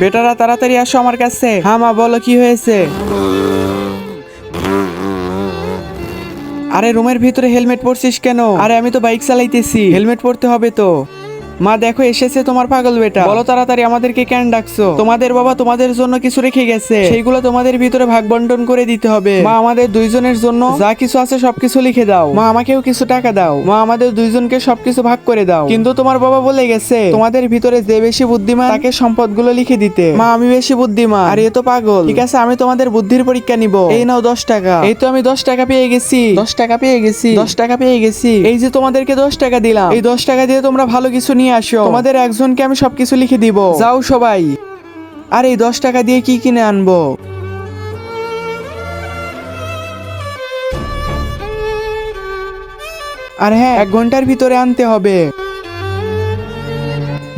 বেটারা তাড়াতাড়ি আসো আমার কাছে। হ্যাঁ মা, বলো কি হয়েছে? আরে রুমের ভিতরে হেলমেট পরছিস কেন? আরে আমি তো বাইক চালাইতেছি, হেলমেট পরতে হবে তো। মা দেখো এসেছে তোমার পাগল বেটা। বলো তাড়াতাড়ি আমাদেরকে কেন ডাকছো? তোমাদের বাবা তোমাদের জন্য কিছু রেখে গেছে, সেইগুলো তোমাদের ভিতরে ভাগ বন্টন করে দিতে হবে। মা আমাদের দুইজনের জন্য যা কিছু আছে সবকিছু লিখে দাও। মা আমাকেও কিছু টাকা দাও। মা আমাদের দুইজনকে সবকিছু ভাগ করে দাও। কিন্তু তোমার বাবা বলে গেছে তোমাদের ভিতরে যে বেশি বুদ্ধিমান তাকে সম্পদগুলো লিখে দিতে। মা আমি বেশি বুদ্ধিমান আর এ তো পাগল। ঠিক আছে আমি তোমাদের বুদ্ধির পরীক্ষা নিব। এই নাও 10 টাকা। এই তো আমি 10 টাকা পেয়ে গেছি। 10 টাকা পেয়ে গেছি। 10 টাকা পেয়ে গেছি। এই যে তোমাদেরকে 10 টাকা দিলাম, এই 10 টাকা দিয়ে তোমরা ভালো কিছু নিয়ে আসো। তোমাদের একজনকে আমি সবকিছু লিখে দিব। যাও সবাই। আর এই 10 টাকা দিয়ে কি কিনে আনবো? আর হ্যাঁ, 1 ঘন্টার ভিতরে আনতে হবে।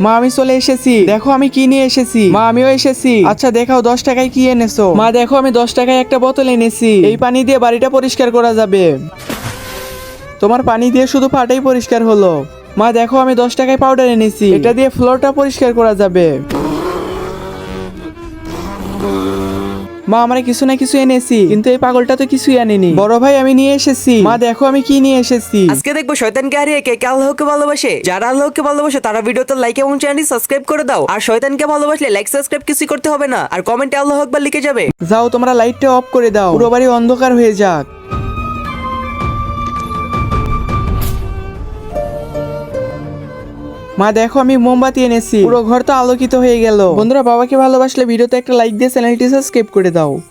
মা আমি চলে এসেছি, দেখো আমি কি নিয়ে এসেছি। মা আমিও এসেছি। আচ্ছা দেখাও 10 টাকায় কি এনেছো। মা দেখো আমি 10 টাকায় একটা বোতল এনেছি। এই পানি দিয়ে বাড়িটা পরিষ্কার করা যাবে। তোমার পানি দিয়ে শুধু পাটাই পরিষ্কার হলো। মা দেখো আমি 10 টাকায় পাউডার এনেছি, এটা দিয়ে ফ্লোরটা পরিষ্কার করা যাবে। মা আমরা কিছু না কিছু এনেছি, কিন্তু এই পাগলটা তো কিছুই আনেনি। বড় ভাই আমি নিয়ে এসেছি। মা দেখো আমি কি নিয়ে এসেছি। আজকে দেখবো শয়তানকে হারিয়ে কে কে আল্লাহকে ভালোবাসে। যারা আল্লাহকে ভালোবাসে তারা ভিডিওতে লাইক এবং চ্যানেলটি সাবস্ক্রাইব করে দাও। আর শয়তানকে ভালোবাসলে লাইক সাবস্ক্রাইব কিছুই করতে হবে না, আর কমেন্টে আল্লাহু আকবার লিখে যাবে। যাও তোমরা লাইটটা অফ করে দাও, পুরো বাড়ি অন্ধকার হয়ে যাক। মা দেখো আমি মোমবাতি এনেছি, পুরো ঘর তো আলোকিত হয়ে গেল। বন্ধুরা বাবাকে ভালোবাসলে ভিডিওতে একটা লাইক দিয়ে চ্যানেলটি সাবস্ক্রাইব করে দাও।